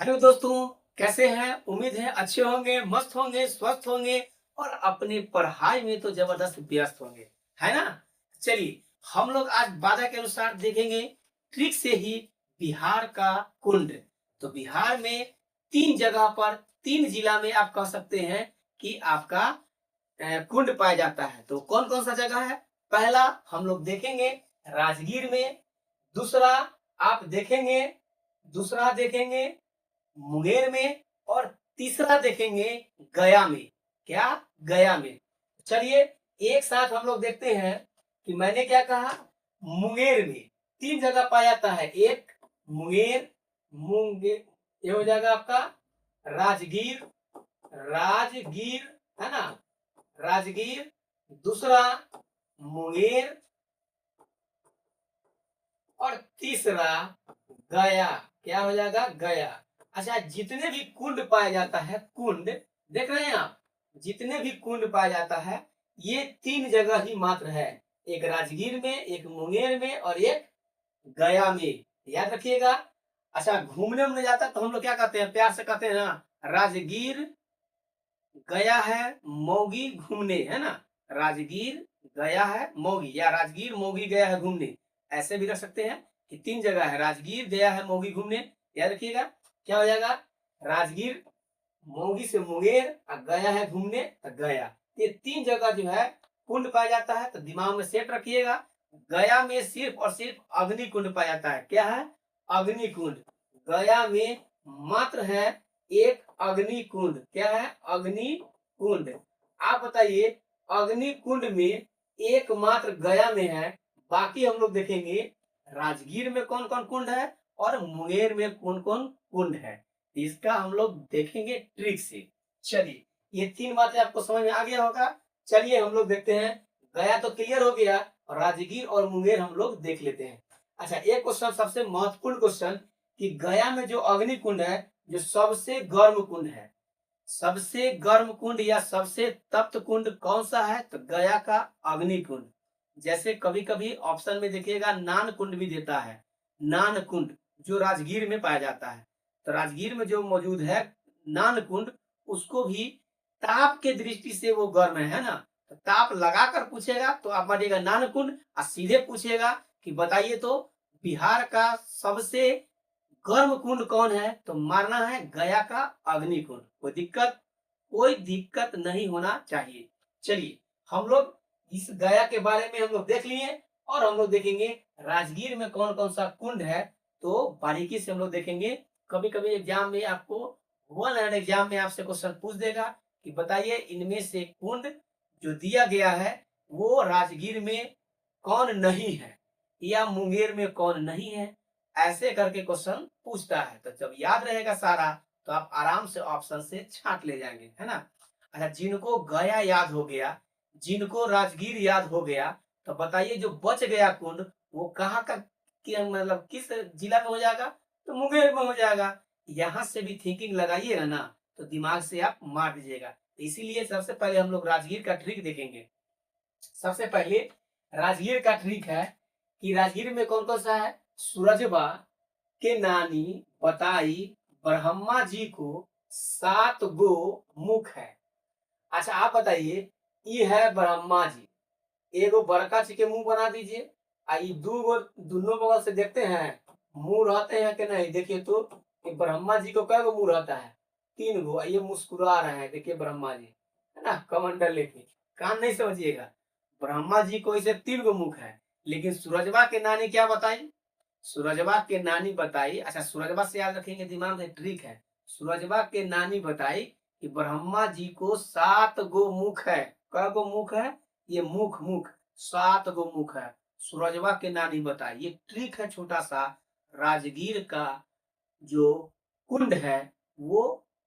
Hello दोस्तों, कैसे हैं? उम्मीद है अच्छे होंगे, मस्त होंगे, स्वस्थ होंगे और अपनी पढ़ाई में तो जबरदस्त व्यस्त होंगे, है ना? चलिए, हम लोग आज वादा के अनुसार देखेंगे ट्रिक से ही बिहार का कुंड। तो बिहार में 3 जगह पर 3 जिला में आप कह सकते हैं कि आपका कुंड पाया जाता है। तो कौन-कौन सा जगह है? पहला हम लोग देखेंगे राजगीर में, दूसरा आप देखेंगे दूसरा देखेंगे मुंगेर में और तीसरा देखेंगे गया में। क्या? गया में। चलिए एक साथ हम लोग देखते हैं कि मैंने क्या कहा। मुंगेर में 3 जगह पाया जाता है। एक मुंगेर, मुंगेर ये हो जाएगा आपका राजगीर, राजगीर है ना? राजगीर, दूसरा मुंगेर और तीसरा गया। क्या हो जाएगा? गया। अच्छा, जितने भी कुंड पाया जाता है, कुंड देख रहे हैं आप, जितने भी कुंड पाया जाता है ये 3 जगह ही मात्र है। एक राजगीर में, एक मुंगेर में और एक गया में। याद रखिएगा। अच्छा, घूमने उमने जाता है तो हम लोग क्या कहते हैं, प्यार से कहते हैं ना, राजगीर गया है मौगी घूमने, है ना? राजगीर गया है मौगी, या राजगीर मौगी गया है घूमने, ऐसे भी रख सकते हैं कि 3 जगह है, राजगीर गया है मौगी घूमने। याद रखिएगा। क्या हो जाएगा? राजगीर मौगी से मुंगेर और गया है घूमने तो गया। ये 3 जगह जो है कुंड पाया जाता है, तो दिमाग में सेट रखिएगा। गया में सिर्फ और सिर्फ अग्नि कुंड पाया जाता है। क्या है? अग्नि कुंड। गया में मात्र है एक अग्नि कुंड। क्या है? अग्नि कुंड। आप बताइए, अग्नि कुंड में एकमात्र गया में है, बाकी हम लोग देखेंगे राजगीर में कौन कौन कुंड है और मुंगेर में कौन कौन कुंड है। इसका हम लोग देखेंगे ट्रिक से। चलिए, ये 3 बातें आपको समझ में आ गया होगा। चलिए हम लोग देखते हैं। गया तो क्लियर हो गया और राजगीर और मुंगेर हम लोग देख लेते हैं। अच्छा, एक क्वेश्चन, सबसे महत्वपूर्ण क्वेश्चन, कि गया में जो अग्नि कुंड है, जो सबसे गर्म कुंड है, सबसे गर्म कुंड या सबसे तप्त कुंड कौन सा है? तो गया का अग्नि कुंड। जैसे कभी कभी ऑप्शन में देखिएगा नान कुंड भी देता है। नान कुंड जो राजगीर में पाया जाता है, तो राजगीर में जो मौजूद है नान कुंड, उसको भी ताप के दृष्टि से वो गर्म है ना? तो ताप लगाकर पूछेगा तो आप मानिएगा नान कुंड, और सीधे पूछेगा कि बताइए तो बिहार का सबसे गर्म कुंड कौन है, तो मारना है गया का अग्नि कुंड। कोई दिक्कत नहीं होना चाहिए। चलिए, हम लोग इस गया के बारे में हम लोग देख लिए और हम लोग देखेंगे राजगीर में कौन कौन सा कुंड है। तो बारीकी से हम लोग देखेंगे। कभी कभी एग्जाम में आपको, वन एंड एग्जाम में आपसे क्वेश्चन पूछ देगा कि बताइए इनमें से कुंड जो दिया गया है वो राजगीर में कौन नहीं है या मुंगेर में कौन नहीं है, ऐसे करके क्वेश्चन पूछता है। तो जब याद रहेगा सारा, तो आप आराम से ऑप्शन से छांट ले जाएंगे, है ना? अच्छा, जिनको गया याद हो गया, जिनको राजगीर याद हो गया, तो बताइए जो बच गया कुंड वो कहाँ का, मतलब किस जिला में हो जाएगा? तो मुंगेर में हो जाएगा। यहाँ से भी थिंकिंग लगाइएगा ना, तो दिमाग से आप मार दीजिएगा। इसीलिए सबसे पहले हम लोग राजगीर का ट्रिक देखेंगे। सबसे पहले राजगीर का ट्रिक है कि राजगीर में कौन कौन सा है। सूरजबा के नानी बताई ब्रह्मा जी को 7 गो मुख है। अच्छा, आप बताइए, ये है ब्रह्मा जी, एगो बड़का जी के मुंह बना दीजिए। ये 2 गो दोनों बगल से देखते हैं मुंह रहते हैं कि नहीं, देखिए तो ये ब्रह्मा जी को कै गो मुंह रहता है? 3 गो। ये मुस्कुरा रहे हैं, देखिए ब्रह्मा जी, है ना, कमंडल लेके। कान नहीं समझिएगा, ब्रह्मा जी को इसे 3 गो मुख है। लेकिन सूरजबा के नानी क्या बताई? सूरजबा के नानी बताई, अच्छा सूरजबा से याद रखेंगे, दिमाग में ट्रिक है। सूरजबा के नानी बताई कि ब्रह्मा जी को 7 गो मुख है। कै गो मुख है? ये मुख मुख 7 गो मुख है। सूरजबा के नानी बताई, ये ट्रिक है छोटा सा। राजगीर का जो कुंड है वो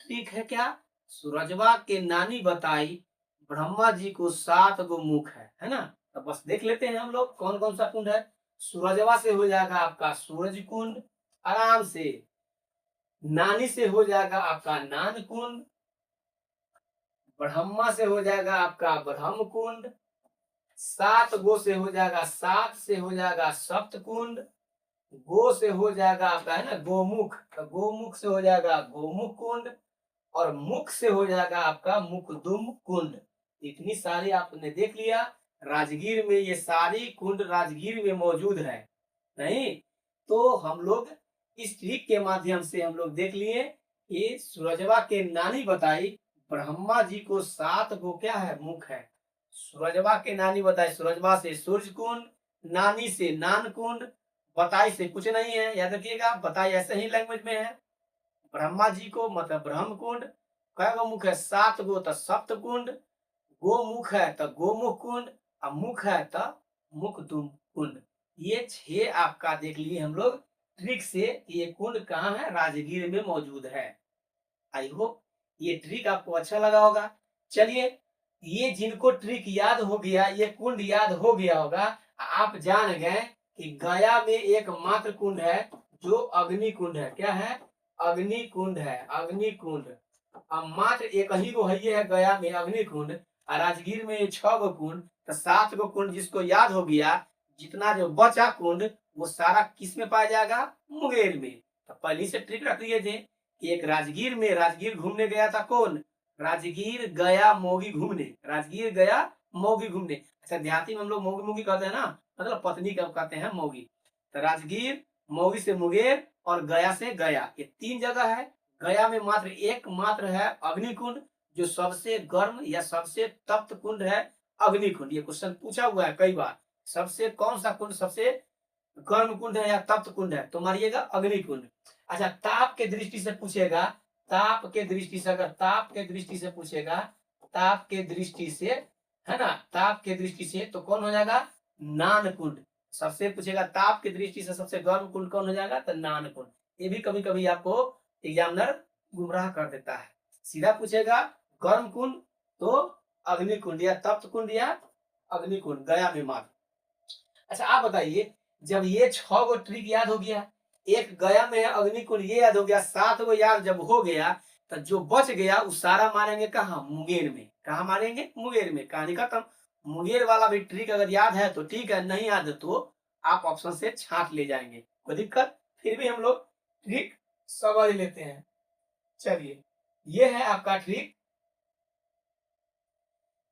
ट्रिक है। क्या? सूरजबा के नानी बताई ब्रह्मा जी को 7 गो मुख है ना? तो बस देख लेते हैं हम लोग कौन कौन सा कुंड है। सूरजवा से हो जाएगा आपका सूरज कुंड, आराम से। नानी से हो जाएगा आपका नान कुंड, ब्रह्मा से हो जाएगा आपका ब्रह्म कुंड, 7 गो से हो जाएगा, 7 से हो जाएगा सप्त कुंड, गो से हो जाएगा आपका है ना गोमुख, तो गोमुख से हो जाएगा गोमुख कुंड, और मुख से हो जाएगा आपका मुखदुम कुंड। इतनी सारी आपने देख लिया। राजगीर में ये सारी कुंड राजगीर में मौजूद है। नहीं तो हम लोग इस ट्रिक के माध्यम से हम लोग देख लिए कि सूरजवा के नानी बताई ब्रह्मा जी को 7 गो क्या है मुख है। सूरजवा के नानी बताई, सूरजवा से सूर्य कुंड, नानी से नान कुंड, बताई से कुछ नहीं है, याद रखिएगा बताई ऐसे ही लैंग्वेज में है। ब्रह्मा जी को मतलब ब्रह्म कुंड, कै गो मुख है 7 गो तो सप्त कुंड, गोमुख है तो गोमुख कुंड, और मुख है तो मुखदुम कुंड। ये 6 आपका देख लिए हम लोग ट्रिक से ये कुंड कहाँ है, राजगीर में मौजूद है। आई होप ये ट्रिक आपको अच्छा लगा होगा। चलिए ये जिनको ट्रिक याद हो गया, ये कुंड याद हो गया होगा, आप जान गए कि गया में एकमात्र कुंड है जो अग्नि कुंड है। क्या है, अग्नि कुंड है, अग्नि कुंड। अब मात्र एक ही गो है गया में अग्नि कुंड, और राजगीर में 6 गो कुंड, तो 7 गो कुंड जिसको याद हो गया, जितना जो बचा कुंड वो सारा किस में पाया जाएगा, मुंगेर में। तो पहले से ट्रिक रख दिए थे कि एक राजगीर में, राजगीर घूमने गया था कौन, राजगीर गया मोगी घूमने, राजगीर गया मोगी घूमने। अच्छा देहाती में हम लोग मोगी मोगी कहते हैं ना, मतलब पत्नी का कहते हैं मोगी। तो राजगीर, मोगी से मुंगेर, और गया से गया, ये 3 जगह है। गया में मात्र एकमात्र है अग्निकुंड, जो सबसे गर्म या सबसे तप्त कुंड है अग्निकुंड। ये क्वेश्चन पूछा हुआ है कई बार, सबसे कौन सा कुंड सबसे गर्म कुंड है या तप्त कुंड है, तो मारिएगा अग्निकुंड। अच्छा ताप के दृष्टि से पूछेगा, ताप के दृष्टि से, अगर ताप के दृष्टि से पूछेगा, ताप के दृष्टि से है ना, ताप के दृष्टि से तो कौन हो जाएगा, नान कुंड। सबसे पूछेगा ताप की दृष्टि से सबसे गर्म कुंड कौन हो जाएगा, तो नान कुंड। ये भी कभी कभी आपको एग्जामिनर गुमराह कर देता है। सीधा पूछेगा गर्म कुंड तो अग्निकुंड या तप्त कुंड या अग्निकुंड गया में मात्र। अच्छा आप बताइए, जब ये 6 गो ट्रिक याद हो गया, एक गया में है अग्निकुंड ये याद हो गया, 7 गो याद जब हो गया, तो जो बच गया वो सारा मारेंगे कहाँ, मुंगेर में। कहाँ मारेंगे, मुंगेर में। कहानी खत्म। मुंगेर वाला भी ट्रिक अगर याद है तो ठीक है, नहीं याद है तो आप ऑप्शन से छांट ले जाएंगे, कोई दिक्कत। फिर भी हम लोग ट्रिक समझ लेते हैं। चलिए ये है आपका ट्रिक।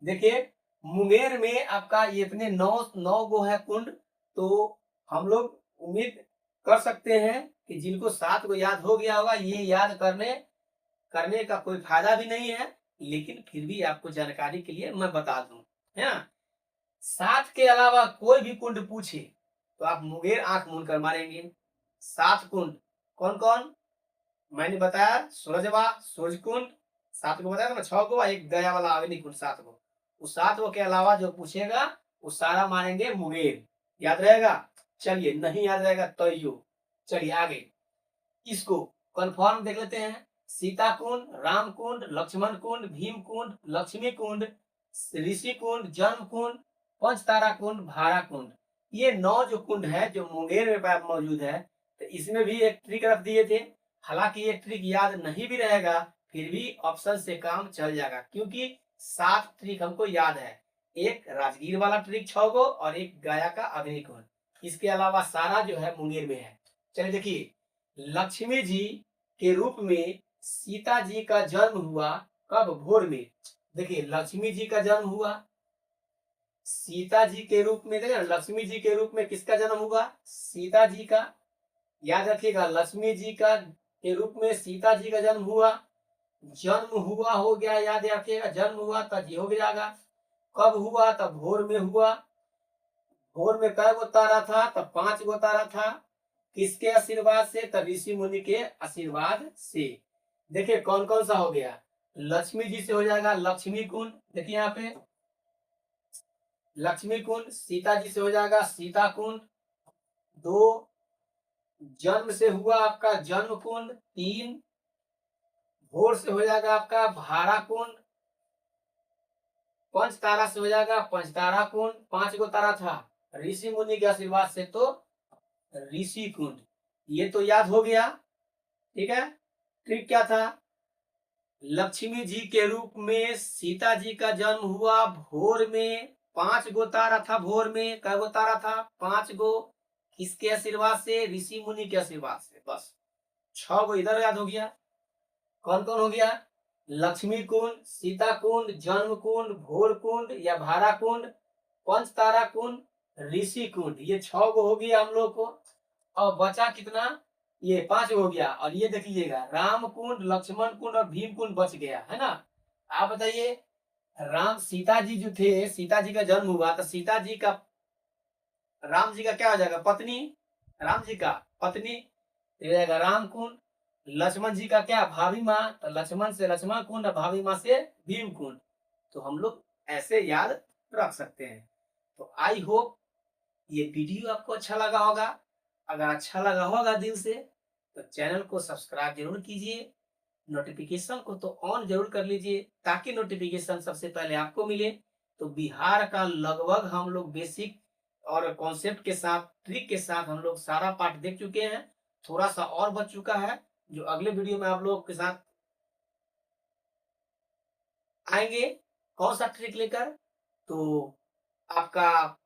देखिए मुंगेर में आपका ये इतने 9 गो है कुंड, तो हम लोग उम्मीद कर सकते हैं कि जिनको 7 गो याद हो गया होगा, ये याद करने करने का कोई फायदा भी नहीं है, लेकिन फिर भी आपको जानकारी के लिए मैं बता दूं, है ना। 7 के अलावा कोई भी कुंड पूछे तो आप मुंगेर आंख मूंद कर मारेंगे। 7 कुंड कौन कौन मैंने बताया, सूरजवा सूरज कुंड 7 गो बताया था ना, 6 गो, एक गया वाला अग्नि कुंड 7 गो। उस 7 गो के अलावा जो पूछेगा वो सारा मानेंगे मुंगेर। याद रहेगा। चलिए नहीं याद रहेगा तो यो। चलिए आगे इसको कंफर्म देख लेते हैं। सीता कुंड, राम कुंड, लक्ष्मण कुंड, भीम कुंड, लक्ष्मी कुंड, ऋषि कुंड, जन्म कुंड, पंचतारा कुंड, भारा कुंड। ये 9 जो कुंड है जो मुंगेर में मौजूद है, तो इसमें भी एक ट्रिक रख दिए थे। हालांकि ये ट्रिक याद नहीं भी रहेगा, फिर भी ऑप्शन से काम चल जाएगा, क्योंकि 7 ट्रिक हमको याद है। एक राजगीर वाला ट्रिक 6 गो, और एक गया का अग्निकुंड। इसके अलावा सारा जो है मुंगेर में है। चलिए देखिए, लक्ष्मी जी के रूप में सीता जी का जन्म हुआ कब, भोर में। देखिए लक्ष्मी जी का जन्म हुआ, सीता जी के रूप में, देखिए लक्ष्मी जी के रूप में किसका जन्म हुआ, सीता जी का। याद रखिएगा लक्ष्मी जी का के रूप में सीता जी का जन्म हुआ। जन्म हुआ हो गया, याद रखिएगा जन्म हुआ तब ये हो जाएगा। कब हुआ, तब भोर में हुआ। भोर में कै गो तारा था, तब 5 गो तारा था। किसके आशीर्वाद से, तब ऋषि मुनि के आशीर्वाद से। देखिए कौन कौन सा हो गया, लक्ष्मी जी से हो जाएगा लक्ष्मी कुंड, देखिए यहाँ पे लक्ष्मी कुंड। सीता जी से हो जाएगा सीता कुंड 2। जन्म से हुआ आपका जन्म कुंड 3। भोर से हो जाएगा आपका भारा कुंड। पंच तारा से हो जाएगा पंचतारा कुंड, 5 गो तारा था। ऋषि मुनि के आशीर्वाद से तो ऋषि कुंड। ये तो याद हो गया, ठीक है। ट्रिक क्या था, लक्ष्मी जी के रूप में सीता जी का जन्म हुआ भोर में, 5 गो तारा था भोर में। कै गो तारा था, 5 गो। किसके आशीर्वाद से? ऋषि मुनि के आशीर्वाद से। बस 6 को इधर याद हो गया। कौन कौन हो गया? लक्ष्मी कुंड, सीता कुंड, जन्म कुंड, भोर कुंड या भारा कुंड, पंचतारा कुंड, ऋषि कुंड। ये 6 को हो गया हम लोग को। और बचा कितना? ये 5 हो गया। और ये देख लीजिएगा, राम कुंड, लक्ष्मण कुंड और भीम कुंड बच गया है ना। आप बताइए, राम सीता जी जो थे, सीता जी का जन्म हुआ तो सीता जी का, राम जी का क्या हो जाएगा? पत्नी। राम जी का पत्नी हो जाएगा राम कुंड। लक्ष्मण जी का क्या? भाभी माँ। तो लक्ष्मण से लक्ष्मण कुंड, भाभी माँ से भीम कुंड। तो हम लोग ऐसे याद रख सकते हैं। तो आई होप ये वीडियो आपको अच्छा लगा होगा। अगर अच्छा लगा होगा दिल से तो चैनल को सब्सक्राइब जरूर कीजिए, नोटिफिकेशन को तो ऑन जरूर कर लीजिए ताकि नोटिफिकेशन सबसे पहले आपको मिले। तो बिहार का लगभग हम लोग बेसिक और कॉन्सेप्ट के साथ, ट्रिक के साथ हम लोग सारा पार्ट देख चुके हैं। थोड़ा सा और बच चुका है जो अगले वीडियो में आप लोगों के साथ आएंगे। कौन सा ट्रिक लेकर? तो आपका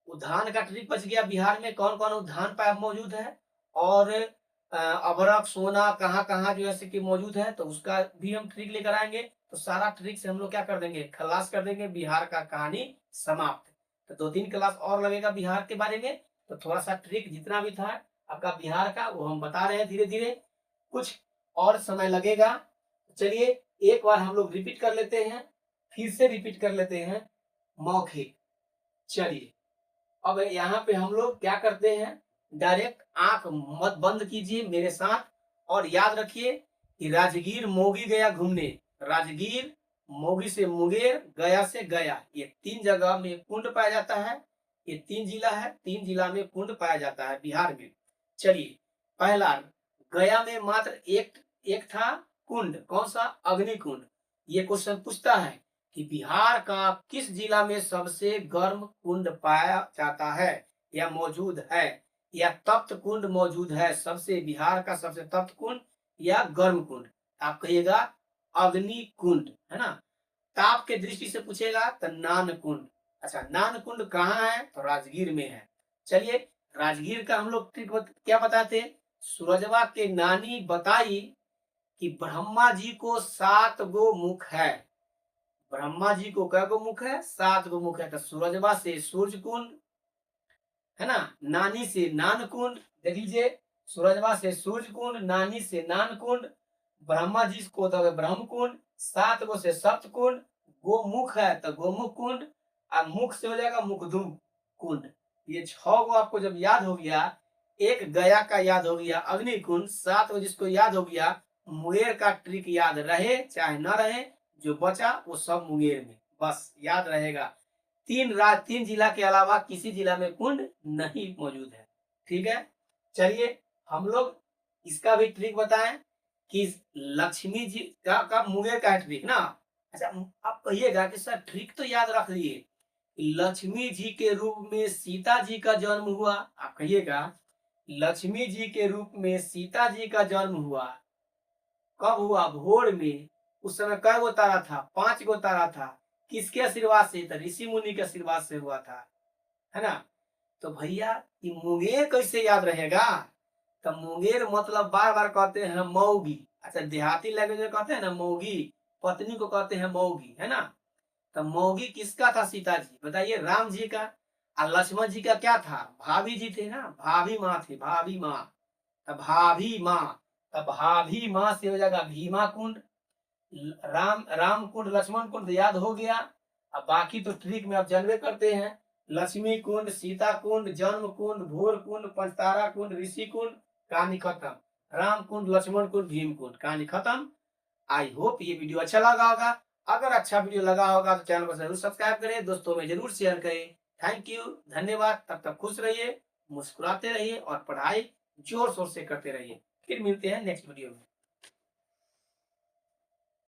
उद्यान का ट्रिक बच गया। बिहार में कौन कौन उद्यान पर मौजूद है और अभरक सोना कहाँ कहाँ जो है कि मौजूद है, तो उसका भी हम ट्रिक लेकर आएंगे। तो सारा ट्रिक से हम लोग क्या कर देंगे? खलास कर देंगे, बिहार का कहानी समाप्त। तो 2-3 क्लास और लगेगा बिहार के बारे में। तो थोड़ा सा ट्रिक जितना भी था आपका बिहार का वो हम बता रहे हैं धीरे धीरे, कुछ और समय लगेगा। चलिए एक बार हम लोग रिपीट कर लेते हैं, फिर से रिपीट कर लेते हैं मौखिक। चलिए अब यहाँ पे हम लोग क्या करते हैं, डायरेक्ट आंख मत बंद कीजिए मेरे साथ और याद रखिए कि राजगीर मोगी गया घूमने। राजगीर, मोगी से मुंगेर, गया से गया, ये 3 जगह में कुंड पाया जाता है। ये 3 जिला है, 3 जिला में कुंड पाया जाता है बिहार में। चलिए पहला, गया में मात्र एक था कुंड। कौन सा? अग्नि कुंड। ये क्वेश्चन पूछता है कि बिहार का किस जिला में सबसे गर्म कुंड पाया जाता है या मौजूद है, या तप्त कुंड मौजूद है? सबसे बिहार का सबसे तप्त कुंड या गर्म कुंड? आप कहिएगा अग्नि कुंड, है ना। ताप के दृष्टि से पूछेगा तो नान कुंड। अच्छा, नान कुंड कहाँ है? तो राजगीर में है। चलिए राजगीर का हम लोग क्या बताते? सूरजवा के नानी बताई कि ब्रह्मा जी को 7 गो मुख है। ब्रह्मा जी को कै गो मुख है? 7 गो मुख है। तो सूरजवा से सूर्य कुंड, है ना, नानी से नान कुंड। देख लीजिए, सूरजवा से सूर्य कुंड, नानी से नान कुंड, ब्रह्मा जी को तो ब्रह्म कुंड, 7 गो से सप्त कुंड, गोमुख है तो गोमुख कुंड, और मुख से हो जाएगा मुखदुम कुंड। ये 6 गो आपको जब याद हो गया, एक गया का याद हो गया अग्नि कुंड, 7 गो जिसको याद हो गया, मुंगेर का ट्रिक याद रहे चाहे न रहे, जो बचा वो सब मुंगेर में बस याद रहेगा। 3 जिला के अलावा किसी जिला में कुंड नहीं मौजूद है। ठीक है, चलिए हम लोग इसका भी ट्रिक बताएं कि लक्ष्मी जी का मुंगेर का ट्रिक ना। अच्छा, आप कहिएगा कि सर ट्रिक तो याद रख लिए, लक्ष्मी जी के रूप में सीता जी का जन्म हुआ। आप कहिएगा लक्ष्मी जी के रूप में सीता जी का जन्म हुआ कब हुआ? भोर में। उस समय कै गो तारा था? 5 गो तारा था। किसके आशीर्वाद से? तो ऋषि मुनि के आशीर्वाद से हुआ था, है ना। तो भैया ये मुंगेर कैसे याद रहेगा? तो मुंगेर मतलब बार बार कहते हैं मौगी। अच्छा, देहाती लैंग्वेज में कहते हैं ना मौगी, पत्नी को कहते हैं मौगी, है ना। तो मौगी किसका था? सीता जी। बताइए, राम जी का। और लक्ष्मण जी का क्या था? भाभी जी थे ना, भाभी माँ थे, भाभी माँ। तो भाभी माँ, तो भाभी माँ से हो जाएगा भीमा कुंड। राम कुंड, लक्ष्मण कुंड याद हो गया। अब बाकी तो ट्रिक में आप जानवे करते हैं, लक्ष्मी कुंड, सीता कुंड, जन्म कुंड, भोर कुंड, पंचतारा कुंड, ऋषि कुंड, कहानी खत्म। राम कुंड, लक्ष्मण कुंड, भीम कुंड, कहानी खत्म। आई होप ये वीडियो अच्छा लगा होगा। अगर अच्छा वीडियो लगा होगा तो चैनल को जरूर सब्सक्राइब करें, दोस्तों में जरूर शेयर करें। थैंक यू, धन्यवाद। तब तक खुश रहिए, मुस्कुराते रहिए और पढ़ाई जोर शोर से करते रहिए। फिर मिलते हैं नेक्स्ट वीडियो में।